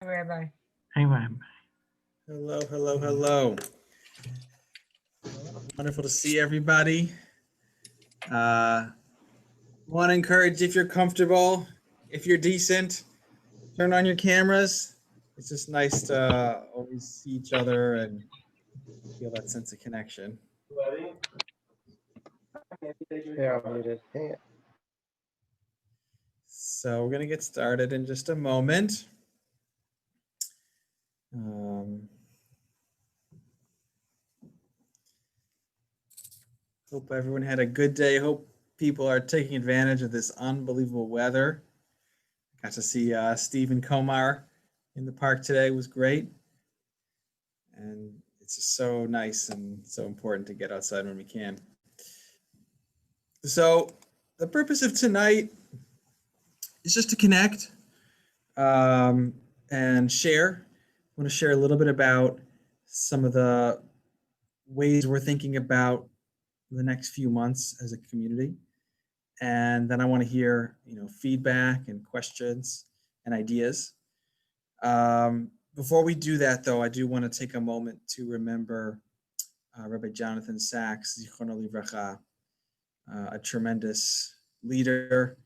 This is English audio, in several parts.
Hi, Rabbi. Hi, Rabbi. Hello, hello, hello. Wonderful to see everybody. Uh, Want to encourage, if you're comfortable, if you're decent, turn on your cameras. It's just nice to always see each other and feel that sense of connection. Yeah, I'm muted. Dang it. So we're gonna get started in just a moment. Um, Hope everyone had a good day. Hope people are taking advantage of this unbelievable weather. Got to see Stephen Komar in the park today. It was great. And it's just so nice and so important to get outside when we can. So the purpose of tonight is just to connect and share. I want to share a little bit about some of the ways we're thinking about the next few months as a community. And then I want to hear, feedback and questions and ideas. Before we do that, though, I do want to take a moment to remember Rabbi Jonathan Sachs, Zichrono Livracha, a tremendous leader,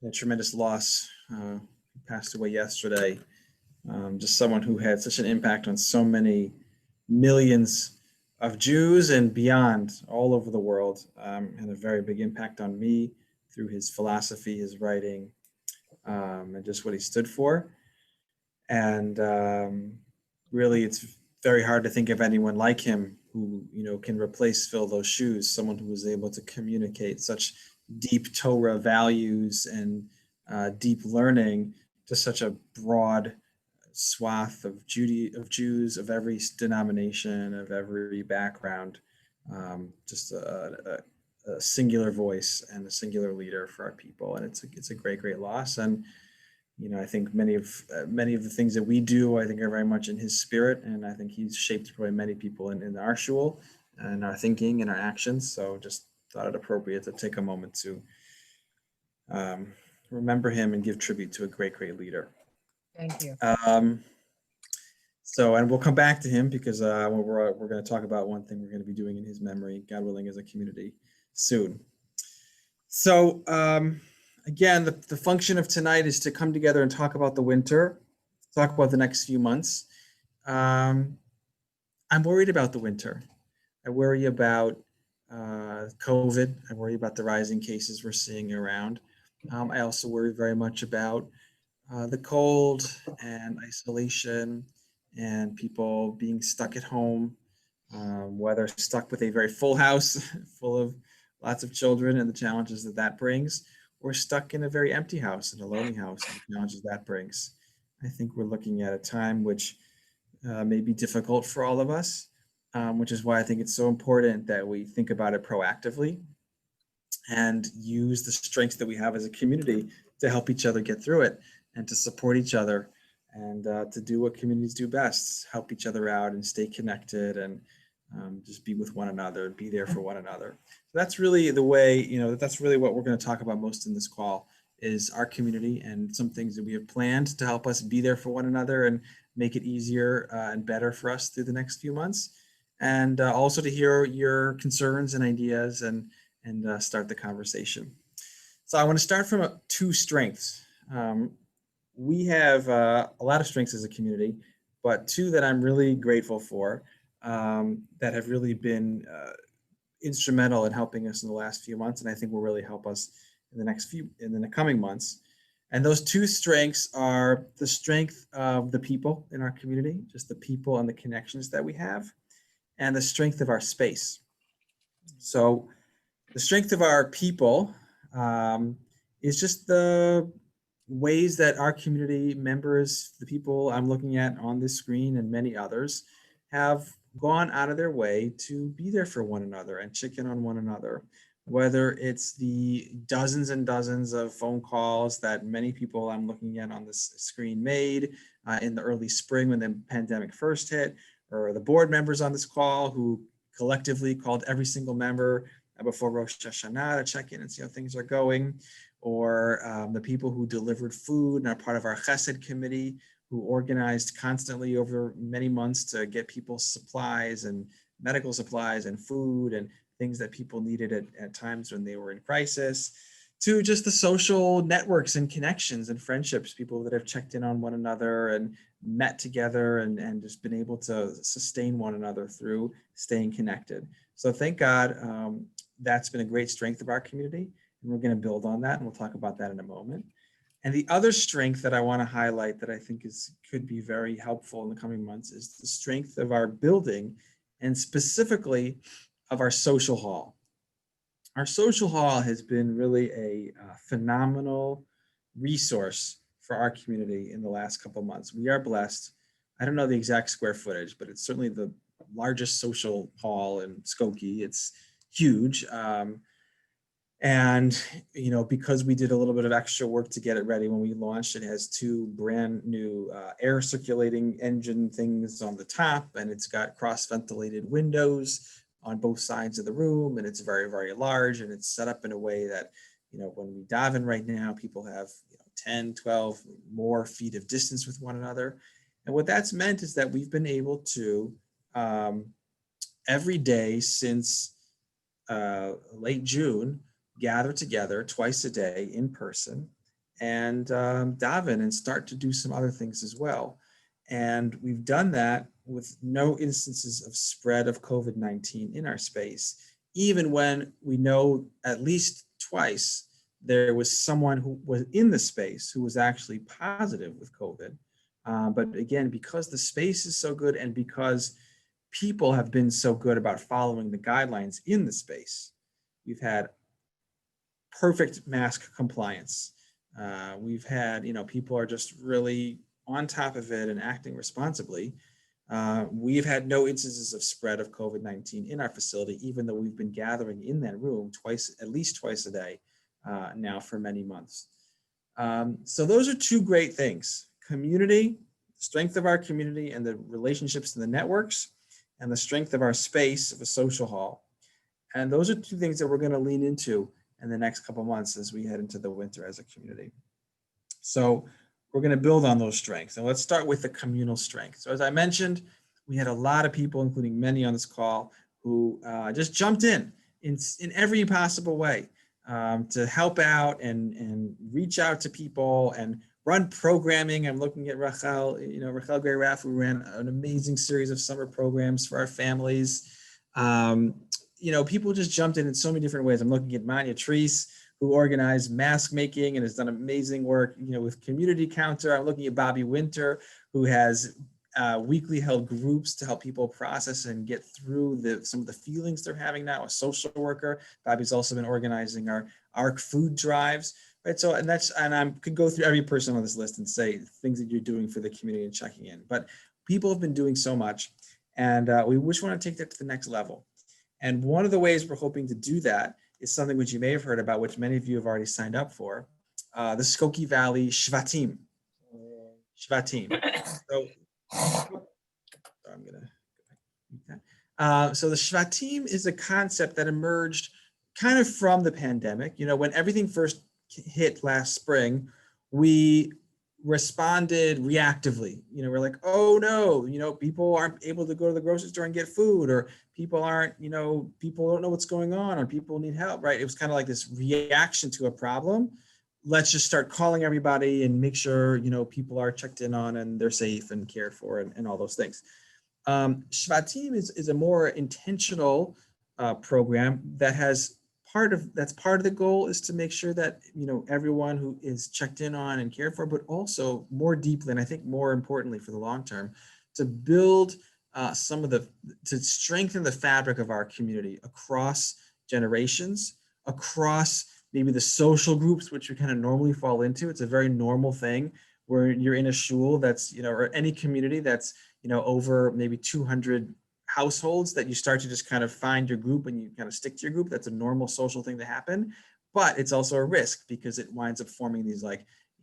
a tremendous loss. He passed away yesterday. Just someone who had such an impact on so many millions of Jews and beyond all over the world. Had a very big impact on me through his philosophy, his writing, and just what he stood for. And really, it's very hard to think of anyone like him who can replace fill those shoes. Someone who was able to communicate such deep Torah values and deep learning to such a broad swath of Jews of every denomination, of every background. Just a singular voice and a singular leader for our people, and it's a great loss. And I think many of the things that we do, I think, are very much in his spirit, and I think he's shaped probably many people in our shul and our thinking and our actions. So just thought it appropriate to take a moment to remember him and give tribute to a great leader. Thank you. And we'll come back to him because we're going to talk about one thing we're going to be doing in his memory, God willing, as a community soon. So again, the function of tonight is to come together and talk about the winter, talk about the next few months. I'm worried about the winter. I worry about COVID. I worry about the rising cases we're seeing around. I also worry very much about the cold and isolation and people being stuck at home, whether stuck with a very full house full of lots of children and the challenges that brings, or stuck in a very empty house, in a lonely house, and the challenges that brings. I think we're looking at a time which may be difficult for all of us, which is why I think it's so important that we think about it proactively and use the strengths that we have as a community to help each other get through it and to support each other and to do what communities do best, help each other out and stay connected and just be with one another, be there for one another. So that's really the way, that's really what we're going to talk about most in this call is our community and some things that we have planned to help us be there for one another and make it easier and better for us through the next few months. And also to hear your concerns and ideas and start the conversation. So I want to start from two strengths. We have a lot of strengths as a community, but two that I'm really grateful for that have really been instrumental in helping us in the last few months, and I think will really help us in the coming months. And those two strengths are the strength of the people in our community, just the people and the connections that we have, and the strength of our space. So the strength of our people is just the ways that our community members, the people I'm looking at on this screen and many others, have gone out of their way to be there for one another and check in on one another. Whether it's the dozens and dozens of phone calls that many people I'm looking at on this screen made in the early spring when the pandemic first hit, or the board members on this call who collectively called every single member before Rosh Hashanah to check in and see how things are going, or the people who delivered food and are part of our Chesed committee who organized constantly over many months to get people supplies and medical supplies and food and things that people needed at times when they were in crisis, to just the social networks and connections and friendships, people that have checked in on one another and met together and just been able to sustain one another through staying connected. So thank God, that's been a great strength of our community, and we're going to build on that, and we'll talk about that in a moment. And the other strength that I want to highlight that I think could be very helpful in the coming months is the strength of our building, and specifically of our social hall. Our social hall has been really a phenomenal resource for our community in the last couple of months. We are blessed. I don't know the exact square footage, but it's certainly the largest social hall in Skokie. It's huge. And, because we did a little bit of extra work to get it ready when we launched, it has 2 brand new air circulating engine things on the top, and it's got cross-ventilated windows on both sides of the room, and it's very, very large, and it's set up in a way that, when we daven right now, people have 10, 12 more feet of distance with one another. And what that's meant is that we've been able to, every day since late June, gather together twice a day in person and daven and start to do some other things as well. And we've done that with no instances of spread of COVID-19 in our space, even when we know at least twice there was someone who was in the space who was actually positive with COVID. But again, because the space is so good and because people have been so good about following the guidelines in the space, we've had perfect mask compliance. We've had, people are just really on top of it and acting responsibly. We've had no instances of spread of COVID-19 in our facility, even though we've been gathering in that room at least twice a day now for many months. So those are 2 great things: community, the strength of our community and the relationships and the networks, and the strength of our space of a social hall. And those are 2 things that we're going to lean into in the next couple of months as we head into the winter as a community. So we're going to build on those strengths. And let's start with the communal strength. So as I mentioned, we had a lot of people, including many on this call, who just jumped in every possible way to help out and reach out to people and run programming. I'm looking at Rachel, Rachel Gray-Raff, who ran an amazing series of summer programs for our families. People just jumped in so many different ways. I'm looking at Manya Treese, who organized mask making and has done amazing work, with Community Counter. I'm looking at Bobby Winter, who has weekly held groups to help people process and get through some of the feelings they're having now. A social worker. Bobby's also been organizing our ARC food drives, right? So, and I could go through every person on this list and say things that you're doing for the community and checking in. But people have been doing so much, and we just want to take that to the next level. And one of the ways we're hoping to do that is something which you may have heard about, which many of you have already signed up for, the Skokie Valley Shvatim. Shvatim. So I'm going to, so the Shvatim is a concept that emerged kind of from the pandemic. When everything first hit last spring, we responded reactively. We're like, oh no, people aren't able to go to the grocery store and get food, or people aren't, people don't know what's going on, or people need help, right? It was kind of like this reaction to a problem. Let's just start calling everybody and make sure, people are checked in on and they're safe and cared for and all those things. Shvatim is a more intentional program that has part of the goal is to make sure that everyone who is checked in on and cared for, but also more deeply, and I think more importantly for the long term, to build to strengthen the fabric of our community across generations, across maybe the social groups which we kind of normally fall into. It's a very normal thing where you're in a shul that's or any community that's over maybe 200 households, that you start to just kind of find your group and you kind of stick to your group. That's a normal social thing to happen, but it's also a risk because it winds up forming these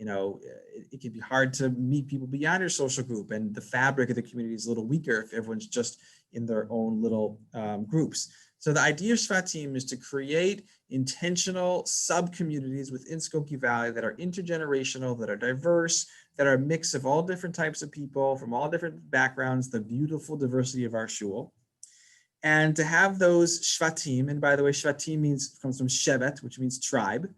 it can be hard to meet people beyond your social group, and the fabric of the community is a little weaker if everyone's just in their own little groups. So the idea of Shvatim is to create intentional sub-communities within Skokie Valley that are intergenerational, that are diverse, that are a mix of all different types of people from all different backgrounds, the beautiful diversity of our shul. And to have those Shvatim, and by the way, Shvatim comes from Shevet, which means tribe.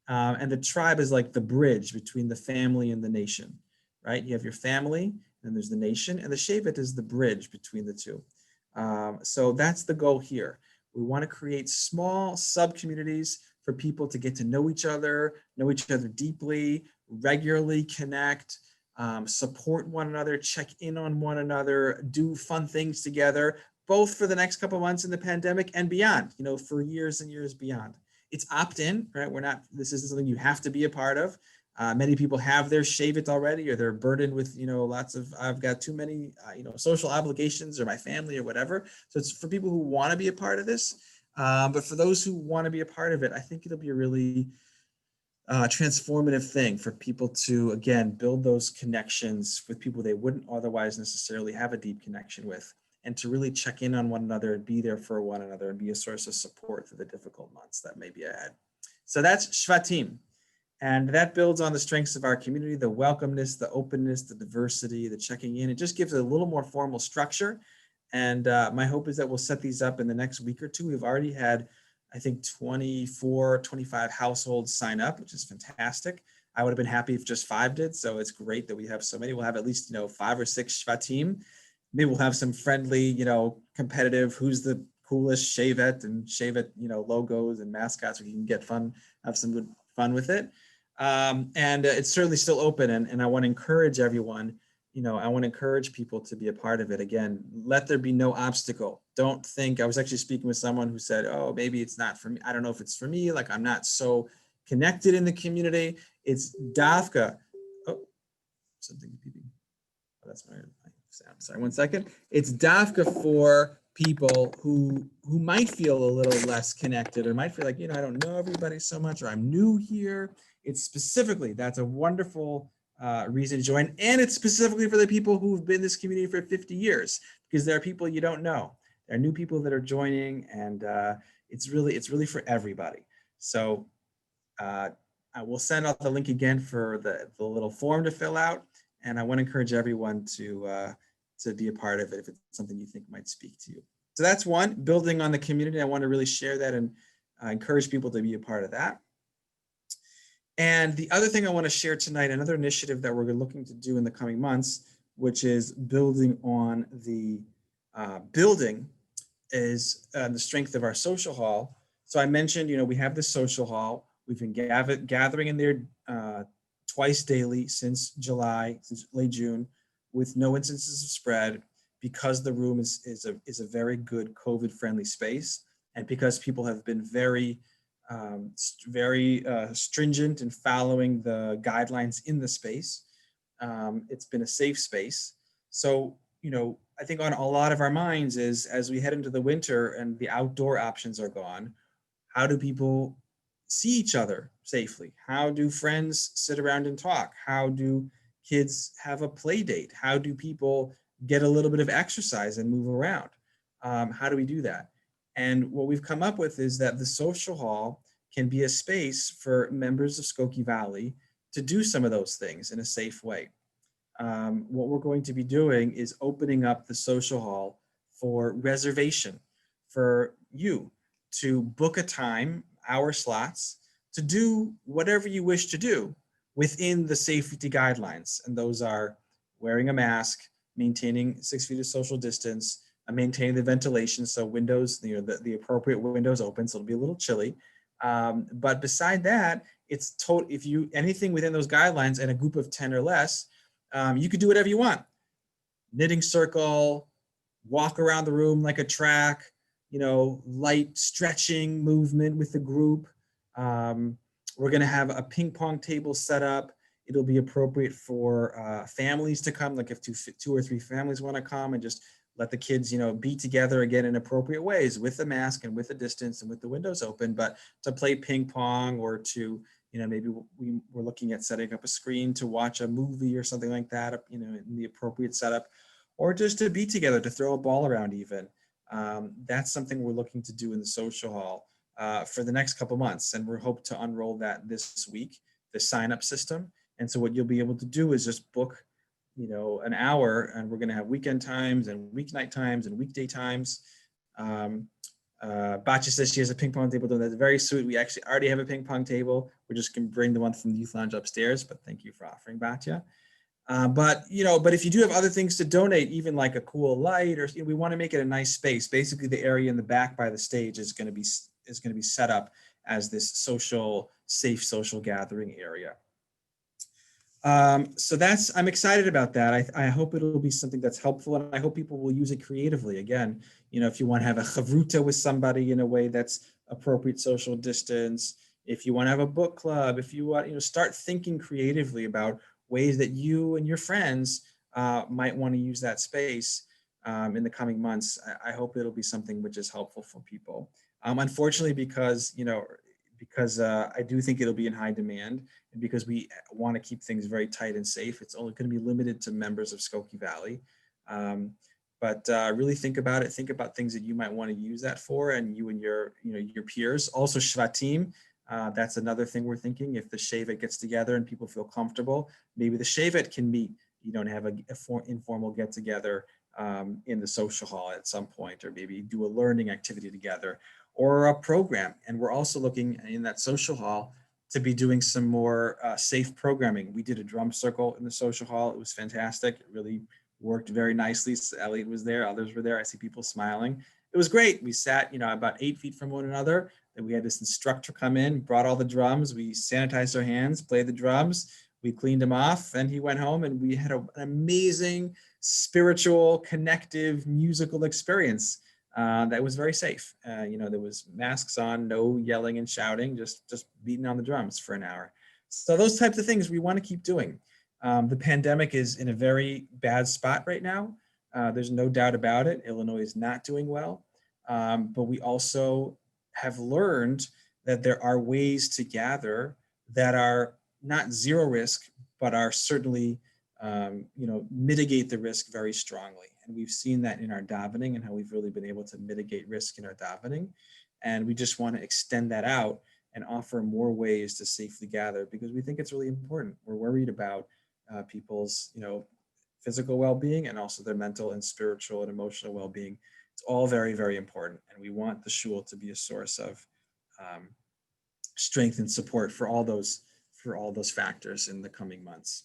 And the tribe is like the bridge between the family and the nation, right? You have your family, and there's the nation, and the Shevet is the bridge between the two. So that's the goal here. We want to create small sub-communities for people to get to know each other deeply, regularly connect, support one another, check in on one another, do fun things together, both for the next couple of months in the pandemic and beyond, for years and years beyond. It's opt-in, right? This isn't something you have to be a part of. Many people have their shevet already, or they're burdened with, I've got too many, social obligations or my family or whatever. So it's for people who want to be a part of this. But for those who want to be a part of it, I think it'll be a really transformative thing for people to, again, build those connections with people they wouldn't otherwise necessarily have a deep connection with, and to really check in on one another and be there for one another and be a source of support through the difficult months that may be ahead. So that's Shvatim. And that builds on the strengths of our community, the welcomeness, the openness, the diversity, the checking in. It just gives it a little more formal structure. And my hope is that we'll set these up in the next week or two. We've already had, I think, 24, 25 households sign up, which is fantastic. I would have been happy if just 5 did. So it's great that we have so many. We'll have at least, 5 or 6 Shvatim. Maybe we'll have some friendly, competitive, who's the coolest Shevet and Shevet, logos and mascots. We can have some good fun with it. And it's certainly still open. And I want to encourage everyone, I want to encourage people to be a part of it. Again, let there be no obstacle. Don't think, I was actually speaking with someone who said, oh, maybe it's not for me. I don't know if it's for me. Like, I'm not so connected in the community. It's Dafka. Oh, something beeping. Oh, that's my sound. Sorry, 1 second. It's Dafka for people who might feel a little less connected, or might feel like, I don't know everybody so much, or I'm new here. It's specifically, that's a wonderful reason to join. And it's specifically for the people who've been in this community for 50 years, because there are people you don't know. There are new people that are joining, and it's really for everybody. So I will send out the link again for the little form to fill out. And I want to encourage everyone to be a part of it if it's something you think might speak to you. So that's one, building on the community. I want to really share that and encourage people to be a part of that. And the other thing I want to share tonight, another initiative that we're looking to do in the coming months, which is building on the the strength of our social hall. So I mentioned, we have the social hall. We've been gathering in there twice daily since late June, with no instances of spread, because the room is a very good COVID-friendly space, and because people have been very stringent in following the guidelines in the space. It's been a safe space. So, I think on a lot of our minds is, as we head into the winter and the outdoor options are gone, how do people see each other safely? How do friends sit around and talk? How do kids have a play date? How do people get a little bit of exercise and move around? How do we do that? And what we've come up with is that the social hall can be a space for members of Skokie Valley to do some of those things in a safe way. What we're going to be doing is opening up the social hall for reservation, for you to book a time, hour slots, to do whatever you wish to do within the safety guidelines. And those are wearing a mask, maintaining 6 feet of social distance, maintaining the ventilation, so windows, the appropriate windows open, so it'll be a little chilly. But beside that, it's if you anything within those guidelines and a group of 10 or less, you could do whatever you want. Knitting circle, walk around the room like a track, light stretching movement with the group. We're going to have a ping pong table set up. It'll be appropriate for families to come, like if two or three families want to come, and just let the kids, be together again in appropriate ways with the mask and with the distance and with the windows open, but to play ping pong, or to, maybe we're looking at setting up a screen to watch a movie or something like that, in the appropriate setup, or just to be together, to throw a ball around even. That's something we're looking to do in the social hall for the next couple months. And we're hope to unroll that this week, the sign-up system. And so what you'll be able to do is just book, an hour, and we're going to have weekend times and weeknight times and weekday times. Batya says she has a ping pong table. That's very sweet. We actually already have a ping pong table. We're just going to bring the one from the youth lounge upstairs, but thank you for offering, Batya. But if you do have other things to donate, even like a cool light, or we want to make it a nice space. Basically, the area in the back by the stage is going to be set up as this safe social gathering area. So I'm excited about that. I hope it'll be something that's helpful, and I hope people will use it creatively. Again, if you want to have a chavruta with somebody in a way that's appropriate social distance, if you want to have a book club, if you want, start thinking creatively about ways that you and your friends might want to use that space in the coming months. I hope it'll be something which is helpful for people. Unfortunately, because I do think it'll be in high demand, and because we want to keep things very tight and safe, it's only going to be limited to members of Skokie Valley. But really think about it. Think about things that you might want to use that for, and you and your peers. Also, Shvatim. That's another thing we're thinking. If the Shevet gets together and people feel comfortable, maybe the Shevet can meet. You don't have an informal get together in the social hall at some point, or maybe do a learning activity together, or a program. And we're also looking in that social hall to be doing some more safe programming. We did a drum circle in the social hall. It was fantastic. It really worked very nicely. So Elliot was there, others were there. I see people smiling. It was great. We sat, about 8 feet from one another. Then we had this instructor come in, brought all the drums. We sanitized our hands, played the drums. We cleaned him off, and he went home, and we had an amazing spiritual, connective, musical experience that was very safe. There was masks on, no yelling and shouting, just beating on the drums for an hour. So those types of things we want to keep doing. The pandemic is in a very bad spot right now. There's no doubt about it. Illinois is not doing well. But we also have learned that there are ways to gather that are not zero risk, but are certainly, mitigate the risk very strongly. And we've seen that in our davening and how we've really been able to mitigate risk in our davening. And we just want to extend that out and offer more ways to safely gather, because we think it's really important. We're worried about people's, physical well-being, and also their mental and spiritual and emotional well-being. It's all very, very important. And we want the shul to be a source of strength and support for all those factors in the coming months.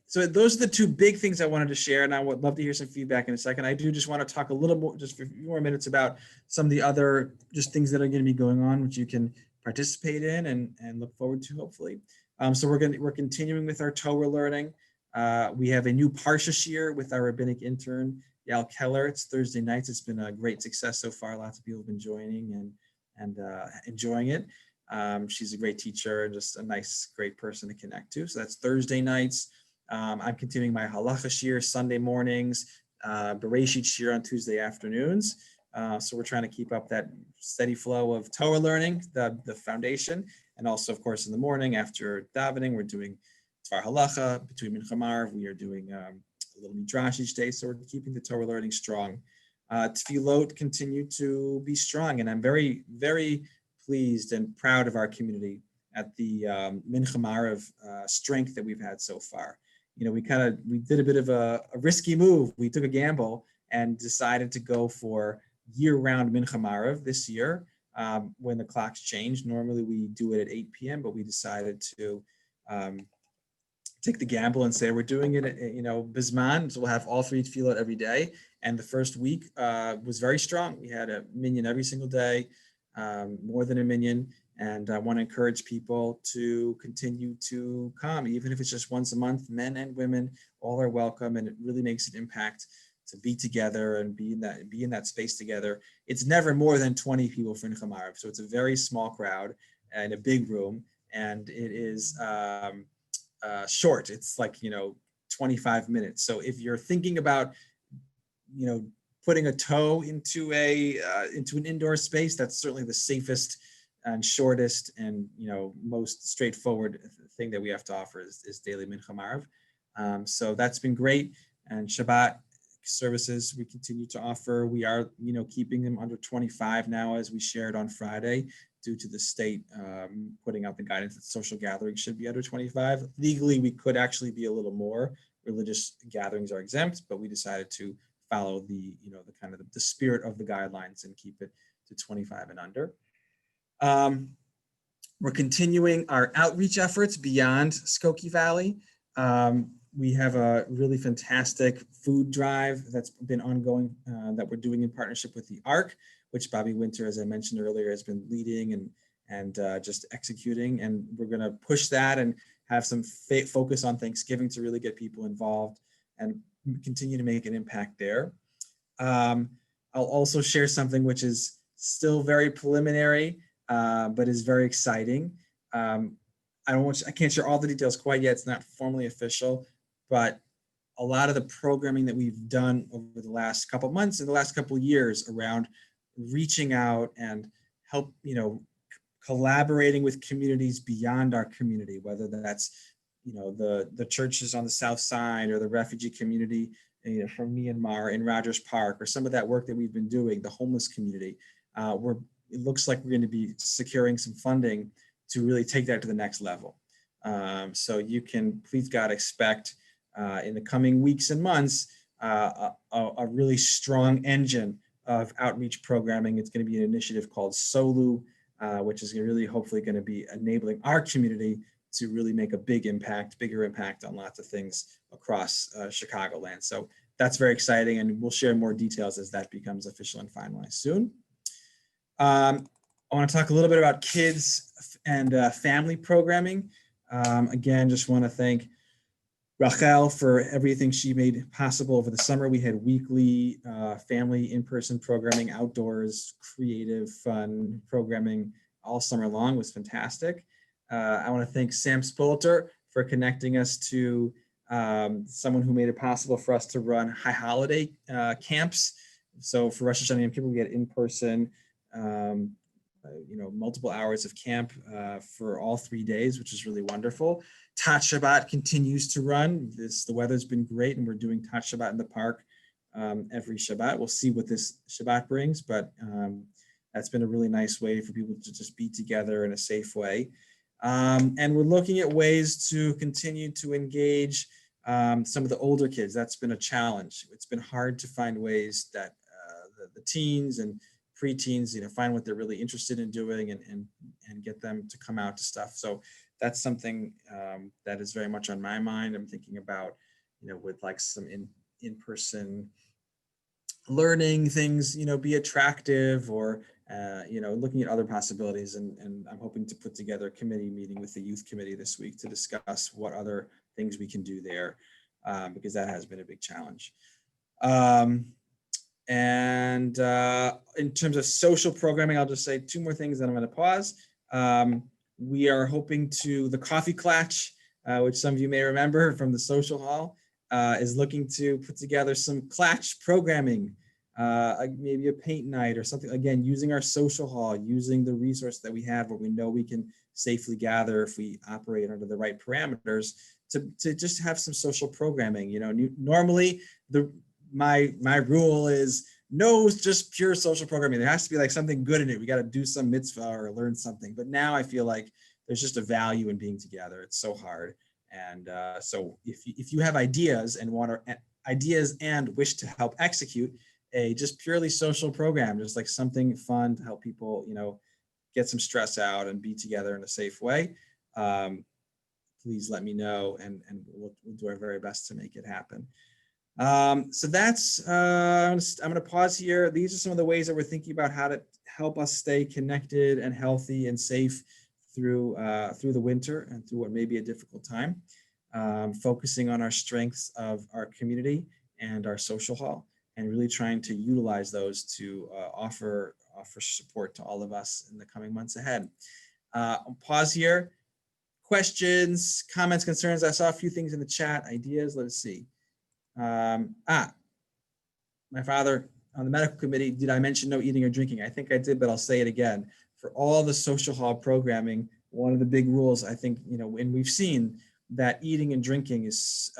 So those are the two big things I wanted to share, and I would love to hear some feedback in a second. I do just want to talk a little more, just for a few more minutes, about some of the other just things that are going to be going on, which you can participate in and look forward to, hopefully. So we're continuing with our Torah learning. We have a new Parsha Shir with our rabbinic intern, Yal Keller. It's Thursday nights. It's been a great success so far. Lots of people have been joining and enjoying it. She's a great teacher and just a nice, great person to connect to. So that's Thursday nights. I'm continuing my Halacha Shir Sunday mornings, Bereshit Shir on Tuesday afternoons. So we're trying to keep up that steady flow of Torah learning, the foundation, and also, of course, in the morning after davening, we're doing Tvar Halacha. Between Mincha Marv, we are doing a little Midrash each day. So we're keeping the Torah learning strong. Tefillot continue to be strong, and I'm very, very pleased and proud of our community at the Mincha Marv strength that we've had so far. We did a bit of a risky move. We took a gamble and decided to go for year-round Mincha Marv this year when the clocks changed. Normally we do it at 8 p.m., but we decided to take the gamble and say we're doing it at, Bisman, so we'll have all 3 tefillot every day. And the first week was very strong. We had a minyan every single day, more than a minyan. And I want to encourage people to continue to come, even if it's just once a month. Men and women, all are welcome, and it really makes an impact to be together and be in that space together. It's never more than 20 people for Mincha Marv, so it's a very small crowd in a big room, and it is short. It's like 25 minutes. So if you're thinking about putting a toe into an indoor space, that's certainly the safest and shortest and most straightforward thing that we have to offer is daily Mincha Marv. So that's been great, and Shabbat services we continue to offer. We are, keeping them under 25 now, as we shared on Friday, due to the state putting out the guidance that social gatherings should be under 25. Legally, we could actually be a little more. Religious gatherings are exempt, but we decided to follow the kind of the spirit of the guidelines and keep it to 25 and under. We're continuing our outreach efforts beyond Skokie Valley. We have a really fantastic food drive that's been ongoing that we're doing in partnership with the ARC, which Bobby Winter, as I mentioned earlier, has been leading and just executing. And we're going to push that and have some focus on Thanksgiving to really get people involved and continue to make an impact there. I'll also share something which is still very preliminary, but is very exciting. I can't share all the details quite yet. It's not formally official, but a lot of the programming that we've done over the last couple of months and the last couple of years around reaching out and collaborating with communities beyond our community, whether that's, the churches on the South Side or the refugee community, from Myanmar in Rogers Park, or some of that work that we've been doing, the homeless community. It looks like we're going to be securing some funding to really take that to the next level. So you can, please God, expect in the coming weeks and months, a really strong engine of outreach programming. It's going to be an initiative called SOLU, which is really hopefully going to be enabling our community to really make a bigger impact on lots of things across Chicagoland. So that's very exciting, and we'll share more details as that becomes official and finalized soon. I want to talk a little bit about kids and family programming. Again, just want to thank Rachel for everything she made possible over the summer. We had weekly family in-person programming, outdoors, creative, fun programming all summer long. It was fantastic. I want to thank Sam Spolter for connecting us to someone who made it possible for us to run high holiday camps. So for Rosh Hashanah people, we get in-person, multiple hours of camp for all 3 days, which is really wonderful. Tat Shabbat continues to run. The weather's been great, and we're doing Tat Shabbat in the park every Shabbat. We'll see what this Shabbat brings, but that's been a really nice way for people to just be together in a safe way. And we're looking at ways to continue to engage some of the older kids. That's been a challenge. It's been hard to find ways that the teens and preteens, find what they're really interested in doing and get them to come out to stuff. So that's something that is very much on my mind. I'm thinking about, with like some in-person learning things, be attractive, or looking at other possibilities. And I'm hoping to put together a committee meeting with the youth committee this week to discuss what other things we can do there, because that has been a big challenge. And in terms of social programming, I'll just say 2 more things, then I'm going to pause. We are hoping the Coffee Klatch, which some of you may remember from the social hall, is looking to put together some Klatch programming, maybe a paint night or something, again, using our social hall, using the resource that we have where we know we can safely gather if we operate under the right parameters, to just have some social programming. Normally my rule is no, just pure social programming. There has to be like something good in it. We got to do some mitzvah or learn something. But now I feel like there's just a value in being together. It's so hard. And so if you have ideas and wish to help execute a just purely social program, just like something fun to help people, get some stress out and be together in a safe way, please let me know, and we'll do our very best to make it happen. So that's, I'm going to pause here. These are some of the ways that we're thinking about how to help us stay connected and healthy and safe through the winter and through what may be a difficult time, focusing on our strengths of our community and our social hall, and really trying to utilize those to offer support to all of us in the coming months ahead. I'll pause here. Questions, comments, concerns? I saw a few things in the chat, ideas. Let's see. My father on the medical committee, did I mention no eating or drinking? I think I did, but I'll say it again. For all the social hall programming, one of the big rules, I think, and we've seen that eating and drinking is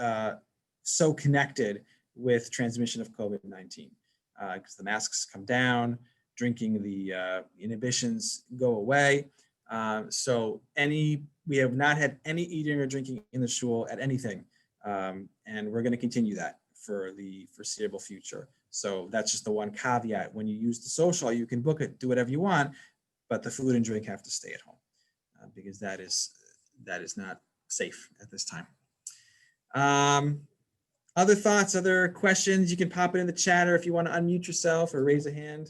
so connected with transmission of COVID-19 because the masks come down, drinking, the inhibitions go away. So we have not had any eating or drinking in the shul at anything. And we're going to continue that for the foreseeable future. So that's just the one caveat. When you use the social, you can book it, do whatever you want, but the food and drink have to stay at home because that is not safe at this time. Other thoughts, other questions, you can pop it in the chat, or if you want to unmute yourself or raise a hand.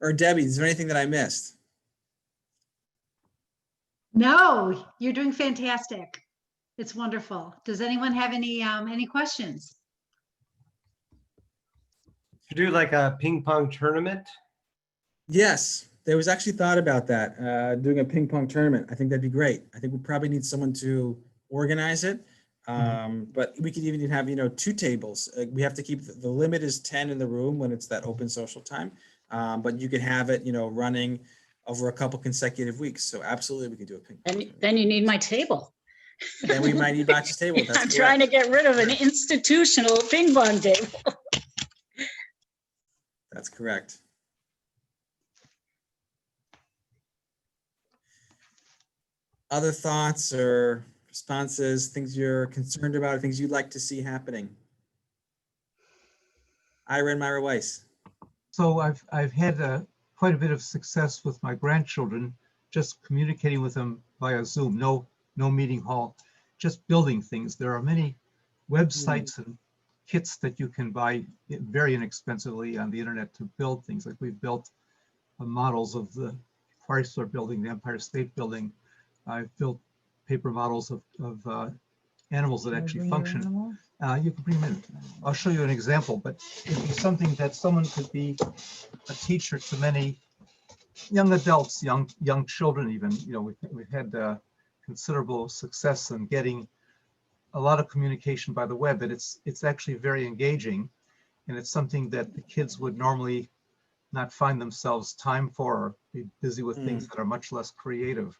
Or Debbie, is there anything that I missed? No, you're doing fantastic. It's wonderful. Does anyone have any questions? To do like a ping pong tournament? Yes, there was actually thought about that, doing a ping pong tournament. I think that'd be great. I think we probably need someone to organize it. But we could even have, 2 tables. We have to keep, the limit is 10 in the room when it's that open social time. But you could have it, running over a couple consecutive weeks. So absolutely, we could do a ping pong tournament. Then you need my table. Then we might need Botch's table. That's I'm correct. trying to get rid of an institutional ping pong table. That's correct. Other thoughts or responses, things you're concerned about, things you'd like to see happening? Ira and Myra Weiss. So I've had quite a bit of success with my grandchildren, just communicating with them via Zoom, no meeting hall, just building things. There are many websites and kits that you can buy very inexpensively on the internet to build things. Like we've built models of the Chrysler Building, the Empire State Building. I've built paper models of animals that actually function. You can bring them in. I'll show you an example, but it'd be something that someone could be a teacher to many young adults, young children even. We've had considerable success in getting a lot of communication by the web, and it's actually very engaging, and it's something that the kids would normally not find themselves time for, or be busy with things that are much less creative.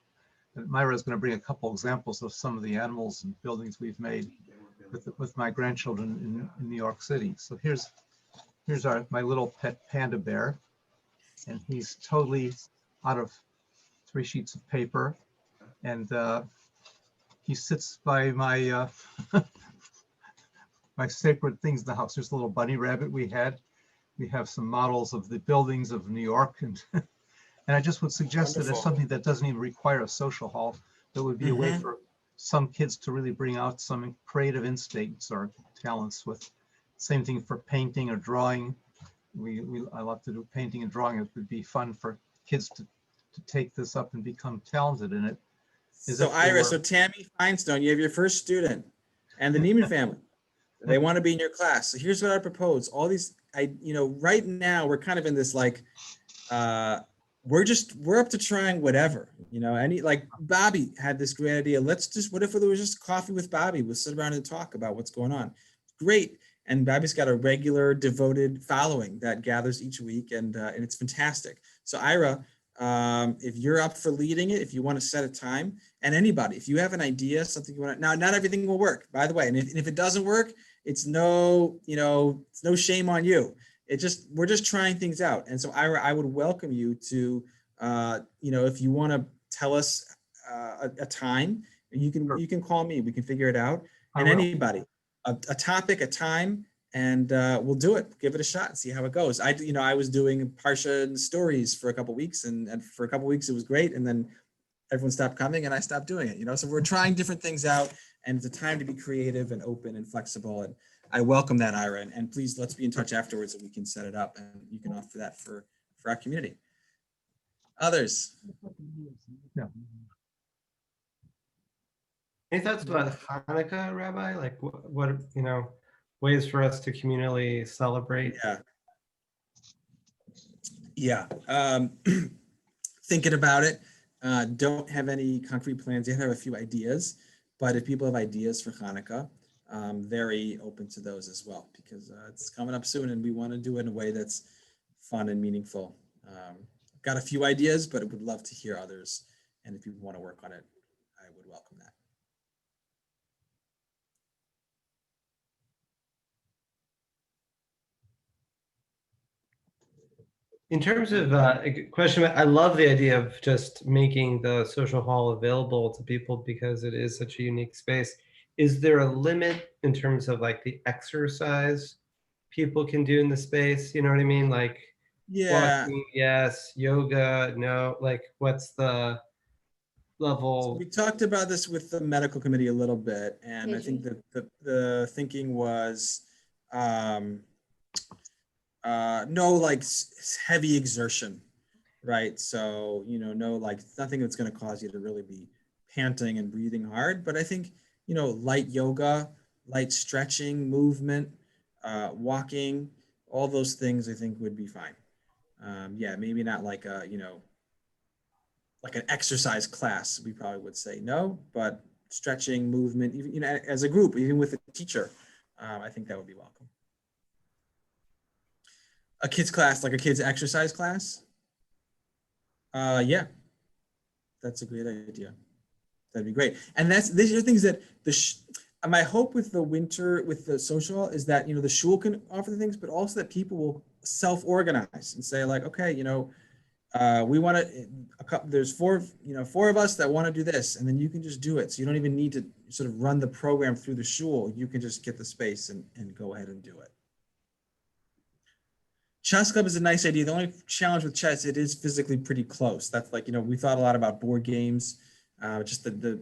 And Myra is going to bring a couple examples of some of the animals and buildings we've made with my grandchildren in New York City. So here's my little pet panda bear, and he's totally out of 3 sheets of paper, and he sits by my my sacred things in the house. There's a little bunny rabbit we had. We have some models of the buildings of New York, and and I just would suggest that it's something that doesn't even require a social hall. That would be a way for some kids to really bring out some creative instincts or talents. With same thing for painting or drawing. I love to do painting and drawing. It would be fun for kids to take this up and become talented in it. So Ira, so Tammy Feinstone, you have your first student, and the Neiman family. They want to be in your class. So here's what I propose. All these, right now we're kind of in this like, we're up to trying whatever, like Bobby had this great idea. What if there was just coffee with Bobby? We'll sit around and talk about what's going on. Great. And Bobby's got a regular devoted following that gathers each week, and it's fantastic. So Ira, if you're up for leading it, if you want to set a time, and anybody, if you have an idea, something you want to, now, not everything will work, by the way. And if it doesn't work, it's no shame on you. We're just trying things out. And so Ira, I would welcome you to, if you want to tell us a time, you can call me, we can figure it out. And anybody, a topic, a time, and we'll do it. Give it a shot and see how it goes. I was doing Parsha and stories for a couple of weeks, and for a couple of weeks it was great, and then everyone stopped coming and I stopped doing it. So we're trying different things out, and it's a time to be creative and open and flexible. And I welcome that, Ira. And please, let's be in touch afterwards so we can set it up, and you can offer that for our community. Others? Yeah. Any thoughts about Hanukkah, Rabbi? Like what ways for us to communally celebrate? Yeah. Thinking about it. Don't have any concrete plans yet. I have a few ideas, but if people have ideas for Hanukkah, very open to those as well, because it's coming up soon and we want to do it in a way that's fun and meaningful. Got a few ideas, but I would love to hear others. And if people want to work on it, I would welcome that. In terms of a question, I love the idea of just making the social hall available to people because it is such a unique space. Is there a limit in terms of like the exercise people can do in the space? You know what I mean? Like Yeah. walking, yes, yoga, no. Like, what's the So level? we talked about this with the medical committee a little bit, and I think Adrian? that the thinking was um, no like heavy exertion, right? So, no like nothing that's going to cause you to really be panting and breathing hard. But I think, light yoga, light stretching, movement, walking, all those things I think would be fine. Yeah, maybe not like like an exercise class, we probably would say no, but stretching, movement, even as a group, even with a teacher, I think that would be welcome. A kids class, like a kids exercise class. Yeah, that's a great idea. That'd be great. And these are things that my hope with the winter with the social is that the shul can offer the things, but also that people will self-organize and say like, okay, we want to there's four of us that want to do this, and then you can just do it. So you don't even need to sort of run the program through the shul. You can just get the space and go ahead and do it. Chess club is a nice idea. The only challenge with chess, it is physically pretty close. That's like, we thought a lot about board games. Just the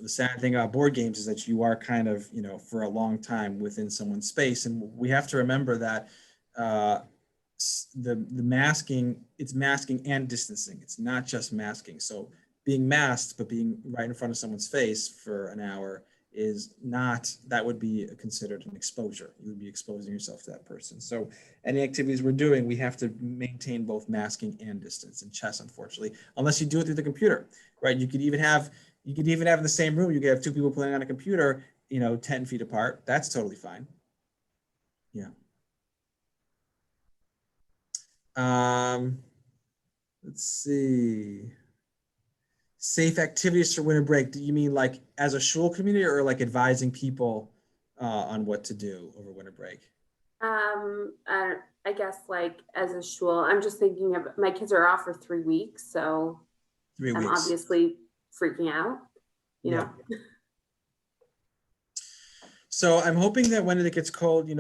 sad thing about board games is that you are kind of, for a long time within someone's space. And we have to remember that the masking, it's masking and distancing. It's not just masking. So being masked, but being right in front of someone's face for an hour is not, that would be considered an exposure. You would be exposing yourself to that person. So any activities we're doing, we have to maintain both masking and distance. In chess, unfortunately, unless you do it through the computer, right? You could even have in the same room, you could have two people playing on a computer, 10 feet apart. That's totally fine. Yeah. Let's see. Safe activities for winter break. Do you mean like as a shul community or like advising people on what to do over winter break? I guess like as a shul, I'm just thinking of my kids are off for 3 weeks, so 3 I'm weeks. obviously freaking out, you know. So I'm hoping that when it gets cold,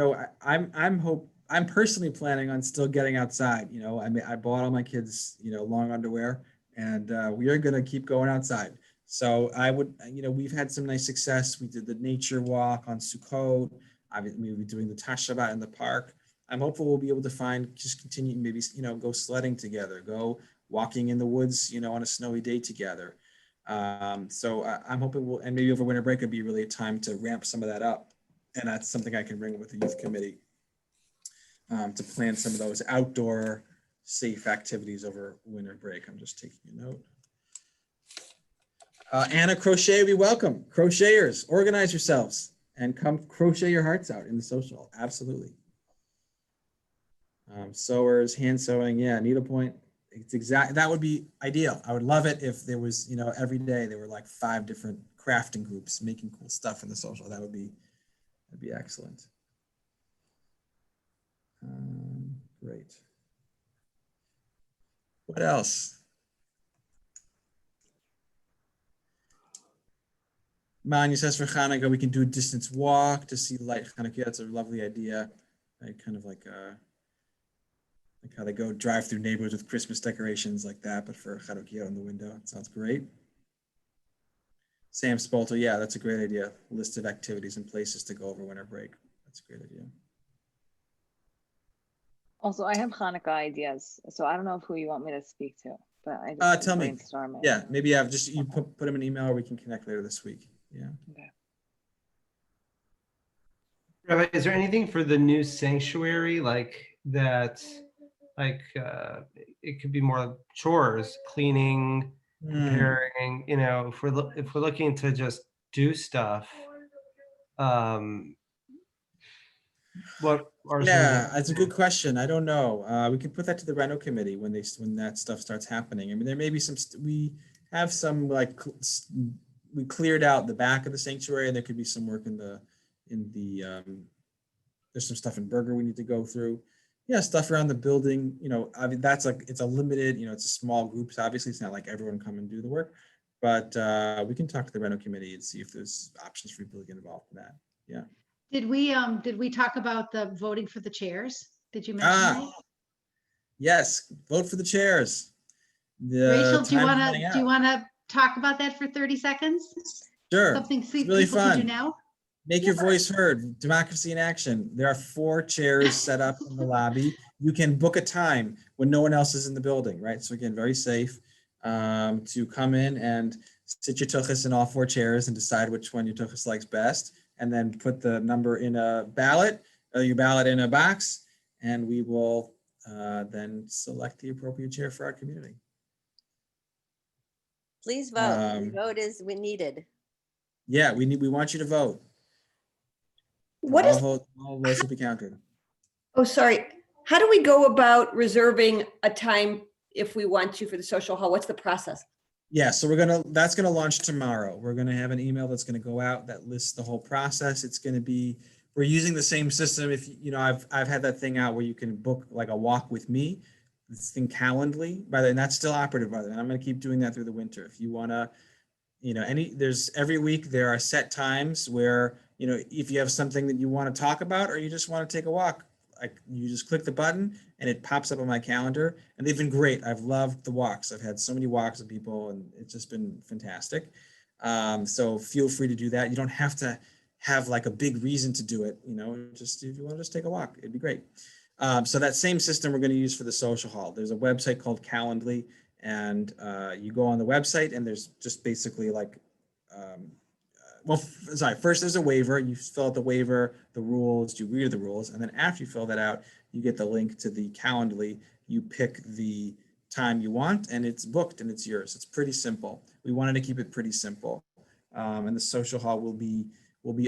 I'm personally planning on still getting outside. I bought all my kids, long underwear, and we are going to keep going outside. So I would, we've had some nice success. We did the nature walk on Sukkot. We'll be doing the Tashabat in the park. I'm hopeful we'll be able to continue, maybe, go sledding together, go walking in the woods, on a snowy day together. So I'm hoping and maybe over winter break would be really a time to ramp some of that up. And that's something I can bring with the youth committee to plan some of those outdoor safe activities over winter break. I'm just taking a note. Anna Crochet, we welcome. Crocheters, organize yourselves and come crochet your hearts out in the social. Absolutely. Sewers, hand sewing, yeah, needlepoint. It's that would be ideal. I would love it if there was, every day there were like 5 different crafting groups making cool stuff in the social. That'd be excellent. Great. What else? Manya says for Hanukkah, we can do a distance walk to see light Hanukkah. That's a lovely idea. Kind of like how they go drive through neighborhoods with Christmas decorations like that, but for Hanukkah on the window. It sounds great. Sam Spolter, yeah, that's a great idea. List of activities and places to go over winter break. That's a great idea. Also, I have Hanukkah ideas, so I don't know who you want me to speak to, but I just tell me. brainstorming. Yeah, maybe you put them in an email, or we can connect later this week. Yeah. Okay. Rabbi, is there anything for the new sanctuary like that? Like it could be more chores, cleaning, preparing. If we're looking to just do stuff, what are that's a good question. I don't know. We can put that to the reno committee when that stuff starts happening. I mean, there may be we have some we cleared out the back of the sanctuary, and there could be some work in the there's some stuff in Berger we need to go through. yeah, stuff around the building, I mean, that's like, it's a limited, it's a small groups. Obviously, it's not like everyone come and do the work, but we can talk to the rental committee and see if there's options for people to get involved in that. Yeah. Did we talk about the voting for the chairs? Did you mention Ah, that? yes, vote for the chairs. The Rachel, do you time's wanna, running do you out. wanna talk about that for 30 seconds? Sure, Something it's really people can do fun. now? Make your voice heard. Democracy in action. There are 4 chairs set up in the lobby. You can book a time when no one else is in the building, right? So again, very safe to come in and sit your tuchus in all 4 chairs and decide which one your tuchus likes best, and then put the number in a ballot, your ballot in a box, and we will then select the appropriate chair for our community. Please vote. Um, Vote is needed. Yeah, we want you to vote. What all is, vote, all votes will be counted. oh, sorry. How do we go about reserving a time if we want to for the social hall? What's the process? Yeah, so that's gonna launch tomorrow. We're gonna have an email that's gonna go out that lists the whole process. It's gonna be, we're using the same system. If I've had that thing out where you can book like a walk with me, this thing Calendly, by the way, and that's still operative, by the way. And I'm gonna keep doing that through the winter. If you wanna, there's every week there are set times where, if you have something that you want to talk about or you just want to take a walk, like you just click the button and it pops up on my calendar. And they've been great. I've loved the walks. I've had so many walks with people and it's just been fantastic. So feel free to do that. You don't have to have like a big reason to do it. Just if you want to just take a walk, it'd be great. So that same system we're going to use for the social hall. There's a website called Calendly, and you go on the website and there's just basically like, first there's a waiver. You fill out the waiver, the rules, you read the rules, and then after you fill that out, you get the link to the Calendly. You pick the time you want, and it's booked and it's yours. It's pretty simple. We wanted to keep it pretty simple, and the social hall will be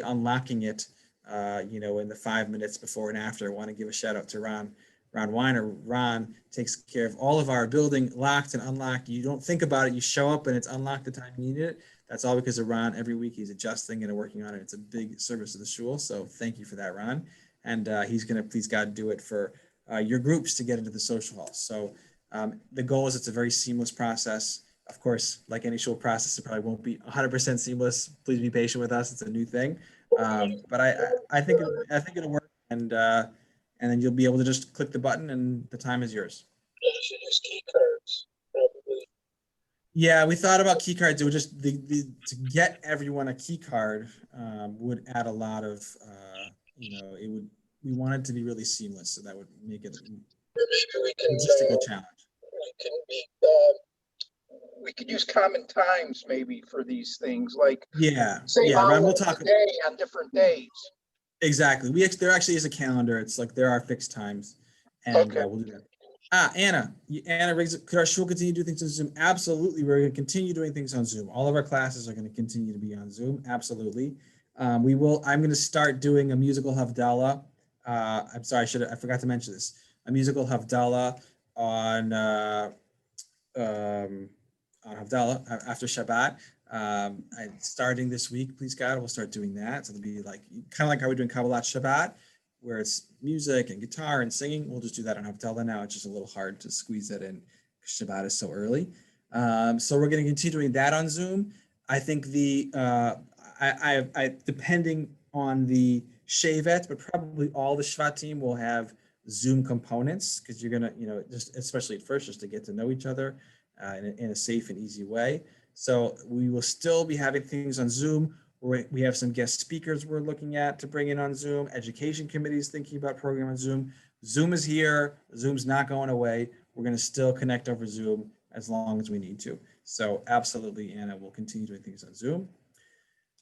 unlocking it, in the 5 minutes before and after. I want to give a shout out to Ron Weiner. Ron takes care of all of our building locked and unlocked. You don't think about it. You show up and it's unlocked the time you need it. That's all because of Ron. Every week he's adjusting and working on it. It's a big service to the shul. So thank you for that, Ron. And he's going to, please God, do it for your groups to get into the social hall. So the goal is it's a very seamless process. Of course, like any shul process, it probably won't be 100% seamless. Please be patient with us. It's a new thing. But I think it'll work. And then you'll be able to just click the button and the time is yours. Yeah, we thought about key cards. It would just to get everyone a key card would add a lot of we want it to be really seamless, so that would make it a logistical challenge. We could use common times maybe for these things, like yeah, Ron, we'll talk a day on different days. Exactly. There actually is a calendar. It's like there are fixed times, and Okay. we'll do that. Anna Riggs, could our shul continue to do things on Zoom? Absolutely. We're going to continue doing things on Zoom. All of our classes are going to continue to be on Zoom. Absolutely. I'm going to start doing a musical Havdalah. I'm sorry, I forgot to mention this. A musical Havdalah on Havdalah after Shabbat. I'm starting this week, please God, we'll start doing that. So it'll be like kind of like how we're doing Kabbalat Shabbat, where it's music and guitar and singing. We'll just do that on Havdalah now. It's just a little hard to squeeze that in because Shabbat is so early. So we're going to continue doing that on Zoom. I think I depending on the Shevet, but probably all the Shvatim will have Zoom components, because you're going to, just especially at first, just to get to know each other in a safe and easy way. So we will still be having things on Zoom. We have some guest speakers we're looking at to bring in on Zoom. Education committees thinking about program on Zoom. Zoom is here. Zoom's not going away. We're going to still connect over Zoom as long as we need to. So absolutely, Anna, we'll continue doing things on Zoom.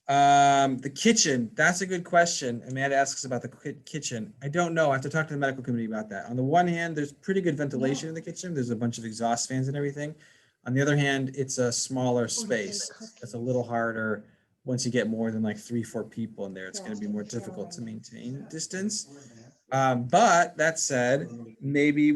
The kitchen, that's a good question. Amanda asks about the kitchen. I don't know. I have to talk to the medical committee about that. On the one hand, there's pretty good ventilation in the kitchen. There's a bunch of exhaust fans and everything. On the other hand, it's a smaller space. It's a little harder. Once you get more than like 3-4 people in there, it's going to be more difficult to maintain distance. But that said, maybe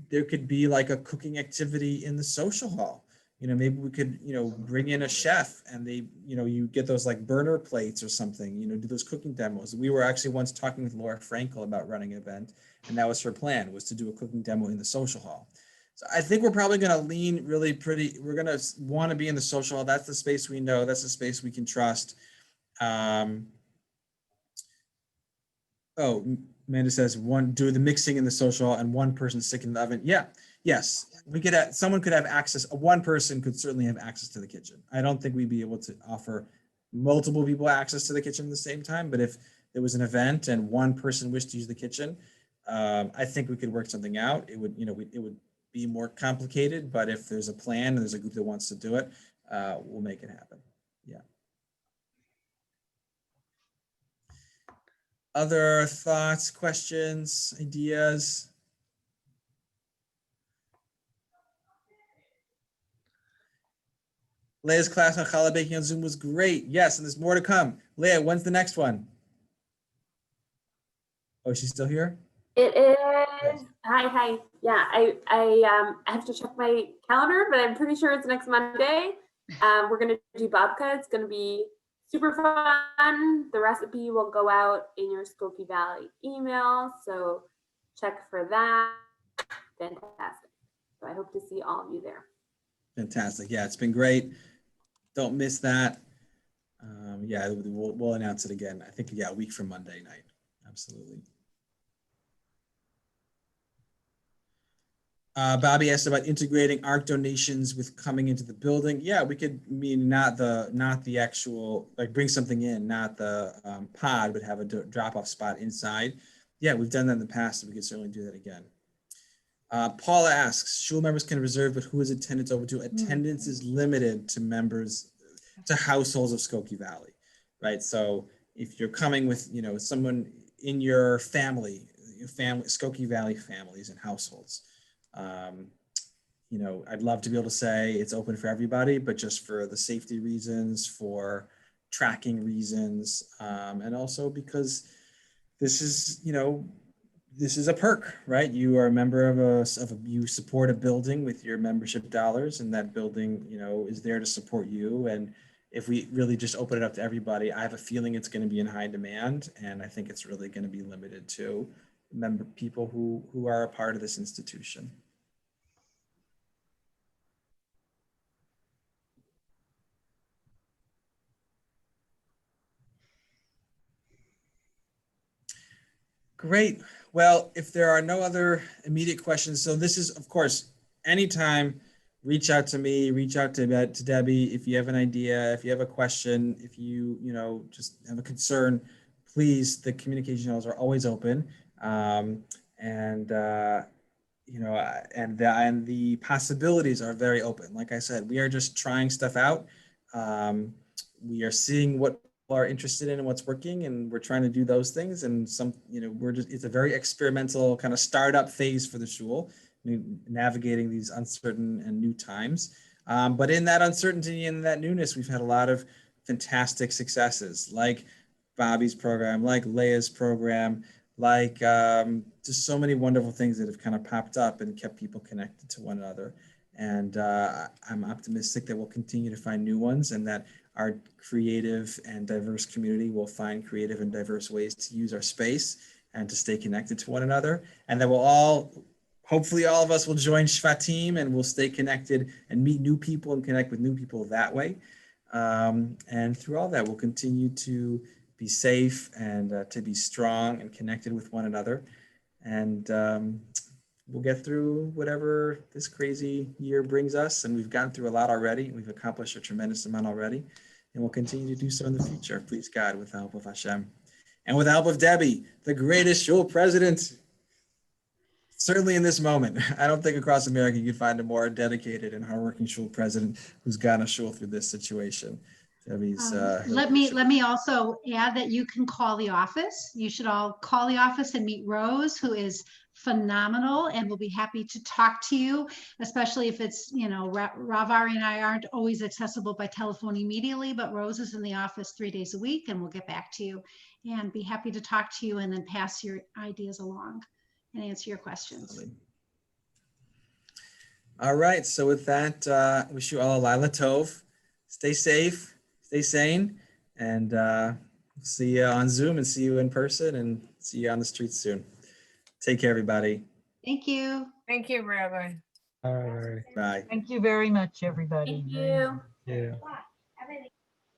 there could be like a cooking activity in the social hall. maybe we could, bring in a chef and they, you get those like burner plates or something, do those cooking demos. We were actually once talking with Laura Frankel about running an event, and that was her plan, was to do a cooking demo in the social hall. So I think we're probably going to lean really we're going to want to be in the social hall. That's the space we know. That's the space we can trust. Amanda says do the mixing in the social hall and one person stick in the oven. Yeah. Yes. Someone could have access. One person could certainly have access to the kitchen. I don't think we'd be able to offer multiple people access to the kitchen at the same time. But if there was an event and one person wished to use the kitchen, I think we could work something out. It would, it would be more complicated, but if there's a plan and there's a group that wants to do it, we'll make it happen. Yeah. Other thoughts, questions, ideas? Leia's class on challah baking on Zoom was great. Yes, and there's more to come. Leia, when's the next one? Oh, she's still here? It is. Hi. Yeah, I have to check my calendar, but I'm pretty sure it's next Monday. We're gonna do babka. It's gonna be super fun. The recipe will go out in your Skokie Valley email, so check for that. Fantastic. So I hope to see all of you there. Fantastic. Yeah, it's been great. Don't miss that. Yeah, we'll announce it again. I think, a week from Monday night. Absolutely. Bobby asked about integrating art donations with coming into the building. Yeah, we could not the actual, like bring something in, not the pod, but have a drop-off spot inside. Yeah, we've done that in the past, so we could certainly do that again. Paula asks, shul members can reserve, but who is attendance over to? Attendance is limited to members, to households of Skokie Valley, right? So if you're coming with, someone in your family, Skokie Valley families and households, I'd love to be able to say it's open for everybody, but just for the safety reasons, for tracking reasons, and also because this is, this is a perk, right? You are a member of you support a building with your membership dollars, and that building, is there to support you. And if we really just open it up to everybody, I have a feeling it's going to be in high demand, and I think it's really going to be limited to people who are a part of this institution. Great. Well, if there are no other immediate questions, so this is, of course, anytime, reach out to me, reach out to Debbie. If you have an idea, if you have a question, if you, just have a concern, please, the communication channels are always open. And the possibilities are very open. Like I said, we are just trying stuff out. We are seeing what are interested in and what's working, and we're trying to do those things. And it's a very experimental kind of startup phase for the shul, navigating these uncertain and new times. But in that uncertainty and that newness, we've had a lot of fantastic successes, like Bobby's program, like Leia's program, like just so many wonderful things that have kind of popped up and kept people connected to one another. And I'm optimistic that we'll continue to find new ones, and that our creative and diverse community will find creative and diverse ways to use our space and to stay connected to one another. And that hopefully all of us will join Shvatim, and we'll stay connected and meet new people and connect with new people that way. And through all that, we'll continue to be safe and to be strong and connected with one another. And we'll get through whatever this crazy year brings us. And we've gotten through a lot already. We've accomplished a tremendous amount already. And we'll continue to do so in the future, please God, with the help of Hashem. And with the help of Debbie, the greatest shul president, certainly in this moment. I don't think across America you can find a more dedicated and hardworking shul president who's gotten a shul through this situation. Debbie's, let me also add that you can call the office. You should all call the office and meet Rose, who is phenomenal and will be happy to talk to you, especially if it's, Rav, Ari, and I aren't always accessible by telephone immediately, but Rose is in the office 3 days a week, and we'll get back to you and be happy to talk to you and then pass your ideas along and answer your questions. All right. So with that, wish you all a Lila Tov. Stay safe, stay sane, and see you on Zoom and see you in person and see you on the streets soon. Take care, everybody. Thank you. Thank you, Rabbi. All right. Bye. Thank you very much, everybody. Thank you. Yeah.